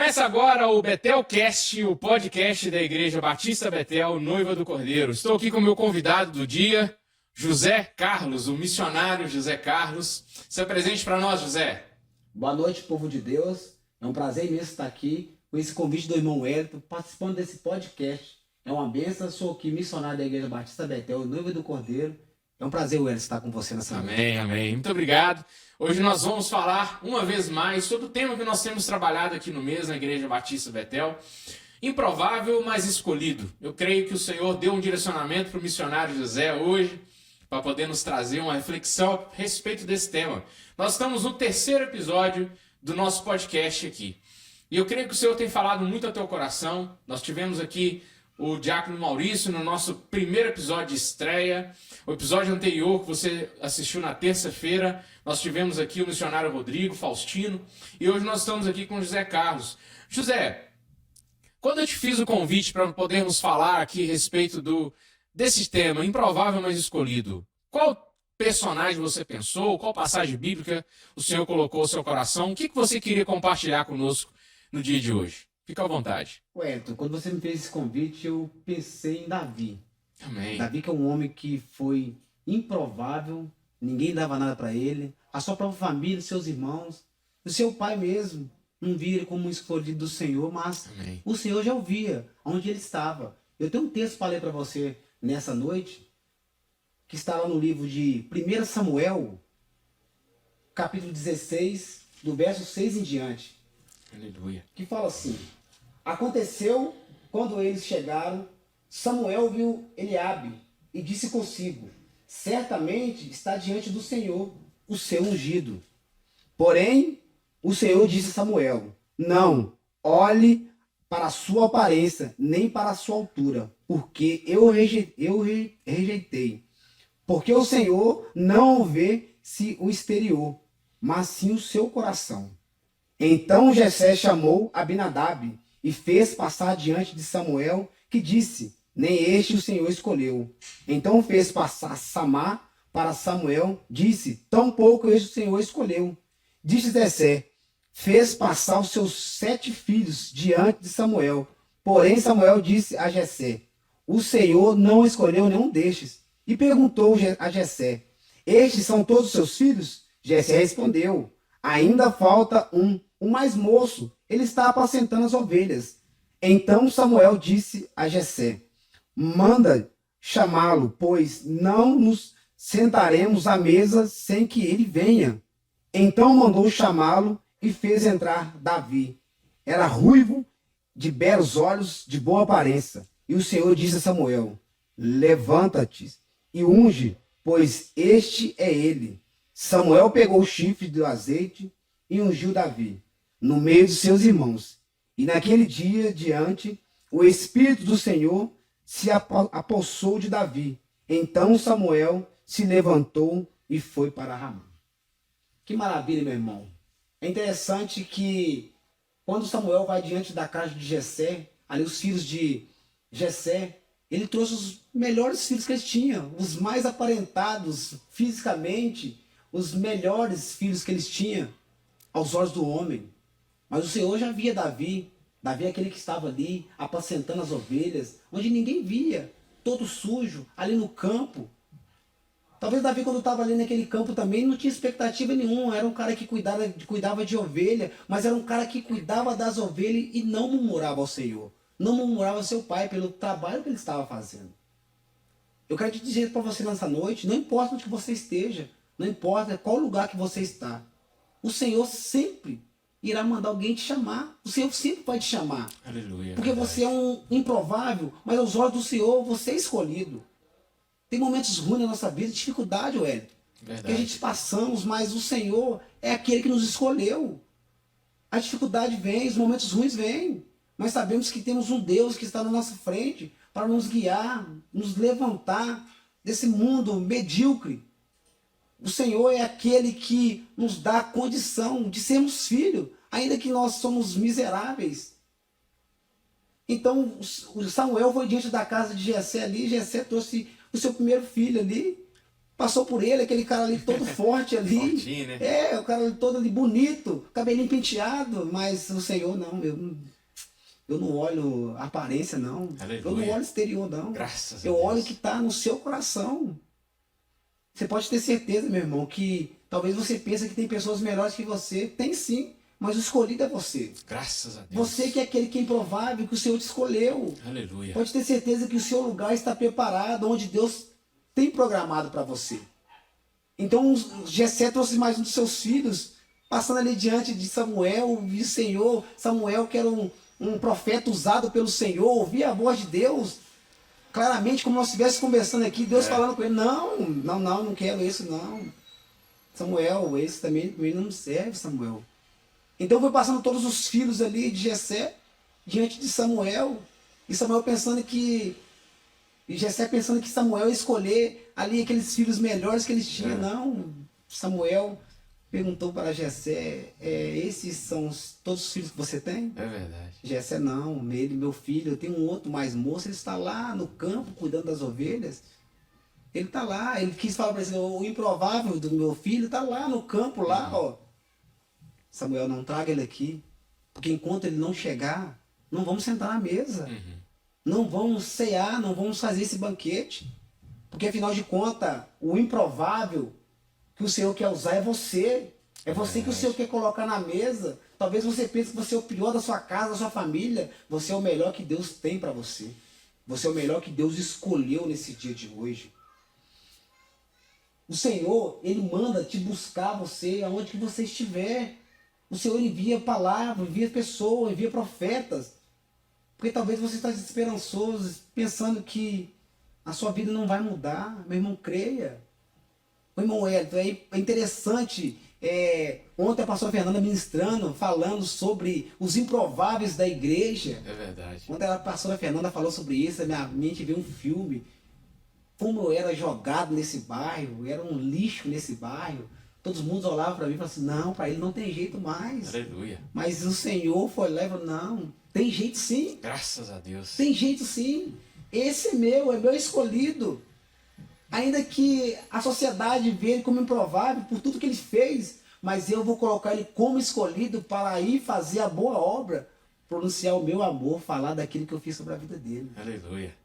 Começa agora o Betelcast, o podcast da Igreja Batista Betel, Noiva do Cordeiro. Estou aqui com o meu convidado do dia, José Carlos, o missionário José Carlos. Se apresente para nós, José. Boa noite, povo de Deus. É um prazer imenso estar aqui com esse convite do irmão Wellington, participando desse podcast. É uma bênção, sou aqui missionário da Igreja Batista Betel, Noiva do Cordeiro. É um prazer, Wellington, estar com você nessa noite. Amém, amém. Muito obrigado. Hoje nós vamos falar uma vez mais sobre o tema que nós temos trabalhado aqui no mês na Igreja Batista Betel. Improvável, mas escolhido. Eu creio que o Senhor deu um direcionamento para o missionário José hoje, para poder nos trazer uma reflexão a respeito desse tema. Nós estamos no 3º episódio do nosso podcast aqui. E eu creio que o Senhor tem falado muito ao teu coração. Nós tivemos aqui o Diácono Maurício no nosso primeiro episódio de estreia. O episódio anterior que você assistiu na terça-feira, nós tivemos aqui o missionário Rodrigo Faustino. E hoje nós estamos aqui com o José Carlos. José, quando eu te fiz o convite para podermos falar aqui a respeito desse tema, improvável mas escolhido, qual personagem você pensou? Qual passagem bíblica o Senhor colocou no seu coração? O que você queria compartilhar conosco no dia de hoje? Fica à vontade. Wellington, quando você me fez esse convite, eu pensei em Davi. Amém. Davi, que é um homem que foi improvável, ninguém dava nada para ele, a sua própria família, seus irmãos, o seu pai mesmo, não via ele como um escolhido do Senhor, mas Amém. o Senhor já o via, onde ele estava. Eu tenho um texto para ler para você nessa noite, que está lá no livro de 1 Samuel, capítulo 16, do verso 6 em diante. Aleluia. Que fala assim: aconteceu, quando eles chegaram, Samuel viu Eliabe e disse consigo: certamente está diante do Senhor o seu ungido. Porém, o Senhor disse a Samuel: não olhe para a sua aparência, nem para a sua altura, porque eu rejeitei. Porque o Senhor não vê se o exterior, mas sim o seu coração. Então Jessé chamou Abinadab e fez passar diante de Samuel, que disse: nem este o Senhor escolheu. Então fez passar Samá para Samuel, disse: tampouco este o Senhor escolheu. Disse Jessé: fez passar os seus 7 filhos diante de Samuel. Porém Samuel disse a Jessé: o Senhor não escolheu nenhum destes. E perguntou a Jessé: estes são todos os seus filhos? Jessé respondeu: ainda falta um, o mais moço, ele está apacentando as ovelhas. Então Samuel disse a Jessé: manda chamá-lo, pois não nos sentaremos à mesa sem que ele venha. Então mandou chamá-lo e fez entrar Davi. Era ruivo, de belos olhos, de boa aparência. E o Senhor disse a Samuel: levanta-te e unge, pois este é ele. Samuel pegou o chifre do azeite e ungiu Davi no meio de seus irmãos. E naquele dia diante, o Espírito do Senhor se apossou de Davi. Então Samuel se levantou e foi para Ramá. Que maravilha, meu irmão. É interessante que quando Samuel vai diante da casa de Jessé, ali os filhos de Jessé, ele trouxe os melhores filhos que eles tinham, os mais aparentados fisicamente, os melhores filhos que eles tinham aos olhos do homem. Mas o Senhor já via Davi. Davi é aquele que estava ali apacentando as ovelhas, onde ninguém via, todo sujo, ali no campo. Talvez Davi, quando estava ali naquele campo também, não tinha expectativa nenhuma. Era um cara que cuidava de ovelha, mas era um cara que cuidava das ovelhas e não murmurava ao Senhor. Não murmurava ao seu pai pelo trabalho que ele estava fazendo. Eu quero te dizer para você nessa noite, não importa onde você esteja, não importa qual lugar que você está, o Senhor sempre irá mandar alguém te chamar. O Senhor sempre vai te chamar. Aleluia. Porque você é um improvável, mas aos olhos do Senhor você é escolhido. Tem momentos ruins na nossa vida, dificuldade, Wellington, que a gente passamos, mas o Senhor é aquele que nos escolheu. A dificuldade vem, os momentos ruins vêm. Nós sabemos que temos um Deus que está na nossa frente para nos guiar, nos levantar desse mundo medíocre. O Senhor é aquele que nos dá a condição de sermos filhos, ainda que nós somos miseráveis. Então, o Samuel foi diante da casa de Jessé ali, Jessé trouxe o seu primeiro filho ali, Passou por ele, aquele cara ali todo forte ali. Fortinho, né? O cara ali todo ali bonito, cabelinho penteado, mas o Senhor não, eu não olho a aparência não. Aleluia. Eu não olho o exterior não. Graças a eu Deus. olho o que está no seu coração. Você pode ter certeza, meu irmão, que talvez você pense que tem pessoas melhores que você. Tem sim, mas o escolhido é você. Graças a Deus. Você que é aquele que é improvável, que o Senhor te escolheu. Aleluia. Pode ter certeza que o seu lugar está preparado, onde Deus tem programado para você. Então Jessé trouxe mais um dos seus filhos, passando ali diante de Samuel, e o Senhor, Samuel que era um profeta usado pelo Senhor, ouvia a voz de Deus, claramente como nós estivéssemos conversando aqui, Deus falando com ele, não quero isso não. Samuel, esse também não serve, Samuel. Então foi passando todos os filhos ali de Jessé, diante de Samuel, e Samuel pensando que, e Jessé pensando que Samuel ia escolher ali aqueles filhos melhores que eles tinham. Não, Samuel perguntou para Jessé, esses são todos os filhos que você tem? É verdade. Jessé, não, meu filho, eu tenho um outro mais moço, ele está lá no campo cuidando das ovelhas. Ele está lá, ele quis falar para ele, o improvável do meu filho está lá no campo, lá, ó. Samuel, não traga ele aqui, porque enquanto ele não chegar, não vamos sentar na mesa. Não vamos cear, não vamos fazer esse banquete. Porque afinal de contas, o improvável que o Senhor quer usar é você. É você que o Senhor quer colocar na mesa. Talvez você pense que você é o pior da sua casa, da sua família. Você é o melhor que Deus tem para você. Você é o melhor que Deus escolheu nesse dia de hoje. O Senhor, Ele manda te buscar você aonde que você estiver. O Senhor envia palavras, envia pessoas, envia profetas. Porque talvez você está desesperançoso, pensando que a sua vida não vai mudar. Meu irmão, creia. Meu irmão, é interessante. Ontem a pastora Fernanda ministrando, falando sobre os improváveis da igreja. É verdade. Ontem a pastora Fernanda falou sobre isso, a minha mente veio um filme. Como eu era jogado nesse bairro, eu era um lixo nesse bairro. Todos os mundos olhavam para mim e falavam assim, não, para ele não tem jeito mais. Aleluia. Mas o Senhor foi lá e falou, não, tem jeito sim. Graças a Deus. Tem jeito sim. Esse é meu escolhido. Ainda que a sociedade vê ele como improvável por tudo que ele fez, mas eu vou colocar ele como escolhido para ir fazer a boa obra, pronunciar o meu amor, falar daquilo que eu fiz sobre a vida dele. Aleluia.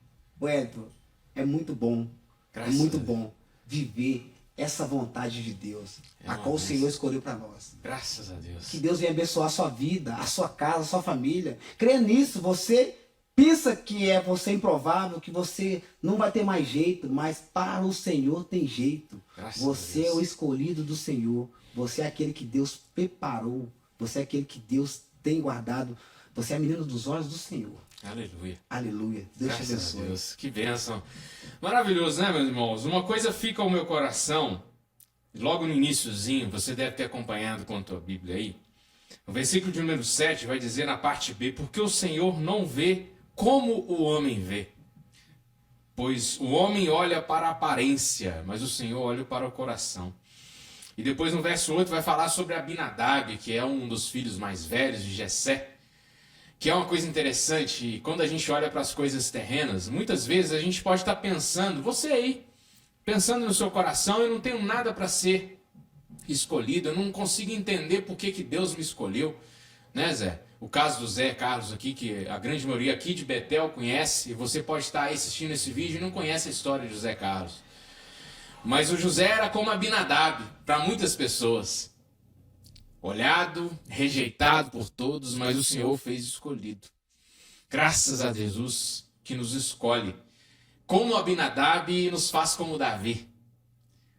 Wellington, é muito bom, Graças é muito a Deus. bom viver essa vontade de Deus, É a uma qual o bênção. Senhor escolheu para nós. Graças a Deus. Que Deus venha abençoar a sua vida, a sua casa, a sua família. Creia nisso, você pensa que você improvável, que você não vai ter mais jeito, mas para o Senhor tem jeito. Graças a Você Deus. é o escolhido do Senhor. Você é aquele que Deus preparou. Você é aquele que Deus tem guardado. Você é a menina dos olhos do Senhor. Aleluia. Aleluia. Deus te Graças a abençoe. Deus. Que bênção. Maravilhoso, né, meus irmãos? Uma coisa fica ao meu coração, logo no iniciozinho, você deve ter acompanhado com a tua Bíblia aí. O versículo de número 7 vai dizer na parte B, porque o Senhor não vê como o homem vê. Pois o homem olha para a aparência, mas o Senhor olha para o coração. E depois no verso 8 vai falar sobre Abinadab, que é um dos filhos mais velhos de Jessé. Que é uma coisa interessante, quando a gente olha para as coisas terrenas, muitas vezes a gente pode estar pensando, você aí, pensando no seu coração, eu não tenho nada para ser escolhido, eu não consigo entender por que Deus me escolheu, né, Zé? O caso do Zé Carlos aqui, que a grande maioria aqui de Betel conhece, e você pode estar aí assistindo esse vídeo e não conhece a história de José Carlos. Mas o José era como Abinadab para muitas pessoas. Olhado, rejeitado por todos, mas o Senhor fez escolhido. Graças a Jesus que nos escolhe. Como Abinadab nos faz como Davi.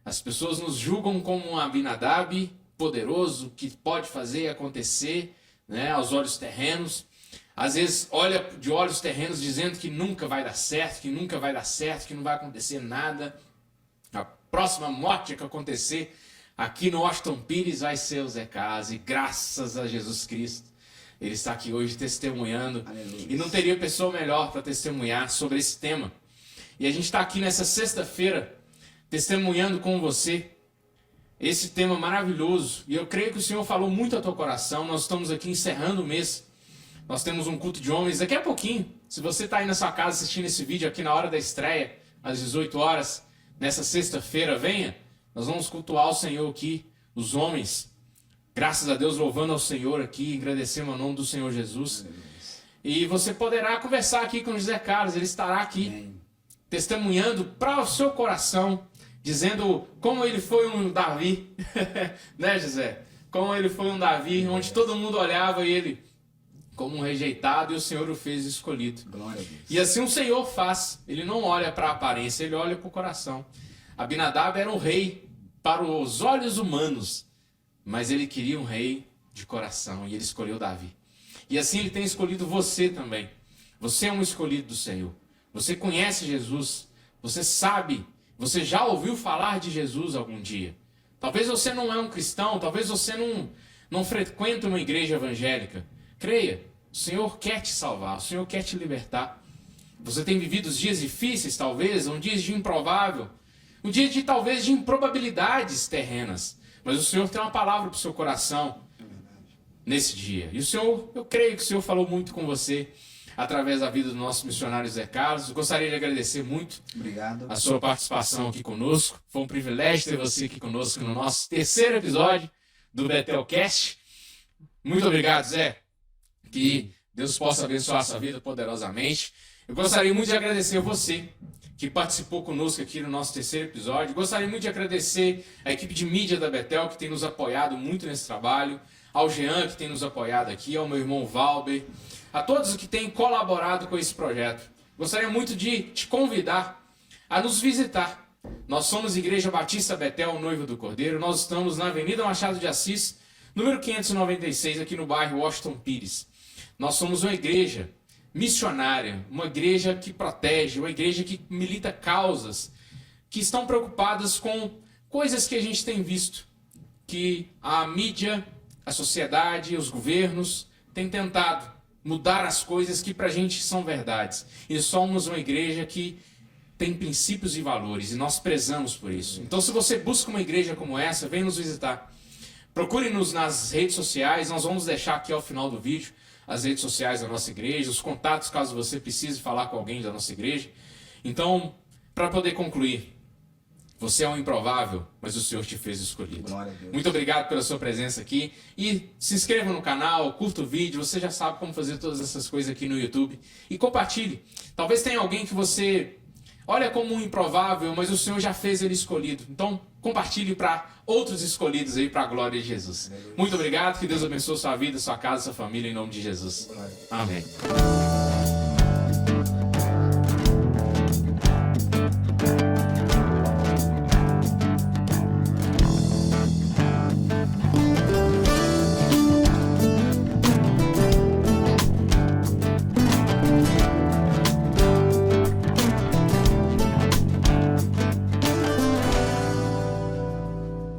As pessoas nos julgam como um Abinadab poderoso, que pode fazer acontecer, né, aos olhos terrenos. Às vezes olha de olhos terrenos dizendo que nunca vai dar certo, que nunca vai dar certo, que não vai acontecer nada. A próxima morte que acontecer aqui no Washington Pires vai ser o Zé Carlos, e graças a Jesus Cristo, ele está aqui hoje testemunhando. Aleluia. E não teria pessoa melhor para testemunhar sobre esse tema. E a gente está aqui nessa sexta-feira testemunhando com você esse tema maravilhoso. E eu creio que o Senhor falou muito ao teu coração. Nós estamos aqui encerrando o mês. Nós temos um culto de homens daqui a pouquinho. Se você está aí na sua casa assistindo esse vídeo aqui na hora da estreia, às 18 horas, nessa sexta-feira, venha. Nós vamos cultuar o Senhor aqui, os homens. Graças a Deus, louvando ao Senhor aqui, agradecendo ao nome do Senhor Jesus. E você poderá conversar aqui com José Carlos, ele estará aqui, testemunhando para o seu coração, dizendo como ele foi um Davi, né, José? Como ele foi um Davi, onde todo mundo olhava ele como um rejeitado e o Senhor o fez escolhido. Glória a Deus. E assim o Senhor faz, ele não olha para a aparência, ele olha para o coração. Abinadab era um rei para os olhos humanos, mas ele queria um rei de coração e ele escolheu Davi. E assim ele tem escolhido você também. Você é um escolhido do Senhor. Você conhece Jesus, você sabe, você já ouviu falar de Jesus algum dia. Talvez você não é um cristão, talvez você não frequenta uma igreja evangélica. Creia, o Senhor quer te salvar, o Senhor quer te libertar. Você tem vivido os dias difíceis, talvez, um dia de improvável, um dia de talvez de improbabilidades terrenas. Mas o Senhor tem uma palavra para o seu coração nesse dia. E o Senhor, eu creio que o Senhor falou muito com você através da vida do nosso missionário Zé Carlos. Eu gostaria de agradecer muito a sua participação aqui conosco. Foi um privilégio ter você aqui conosco no nosso terceiro episódio do Betelcast. Muito obrigado, Zé. Que Deus possa abençoar a sua vida poderosamente. Eu gostaria muito de agradecer a você que participou conosco aqui no nosso terceiro episódio. Gostaria muito de agradecer a equipe de mídia da Betel, que tem nos apoiado muito nesse trabalho, ao Jean, que tem nos apoiado aqui, ao meu irmão Valber, a todos que têm colaborado com esse projeto. Gostaria muito de te convidar a nos visitar. Nós somos Igreja Batista Betel, Noivo do Cordeiro. Nós estamos na Avenida Machado de Assis, número 596, aqui no bairro Washington Pires. Nós somos uma igreja missionária, uma igreja que protege, uma igreja que milita causas que estão preocupadas com coisas que a gente tem visto, que a mídia, a sociedade, os governos têm tentado mudar as coisas que pra gente são verdades. E somos uma igreja que tem princípios e valores, e nós prezamos por isso. Então, se você busca uma igreja como essa, vem nos visitar. Procure-nos nas redes sociais, nós vamos deixar aqui ao final do vídeo as redes sociais da nossa igreja, os contatos caso você precise falar com alguém da nossa igreja. Então, para poder concluir, você é um improvável, mas o Senhor te fez escolhido. Glória a Deus. Muito obrigado pela sua presença aqui. E se inscreva no canal, curta o vídeo, você já sabe como fazer todas essas coisas aqui no YouTube. E compartilhe. Talvez tenha alguém que você olha como um improvável, mas o Senhor já fez ele escolhido. Então, compartilhe para outros escolhidos aí, para a glória de Jesus. Muito obrigado, que Deus abençoe sua vida, sua casa, sua família, em nome de Jesus. Amém.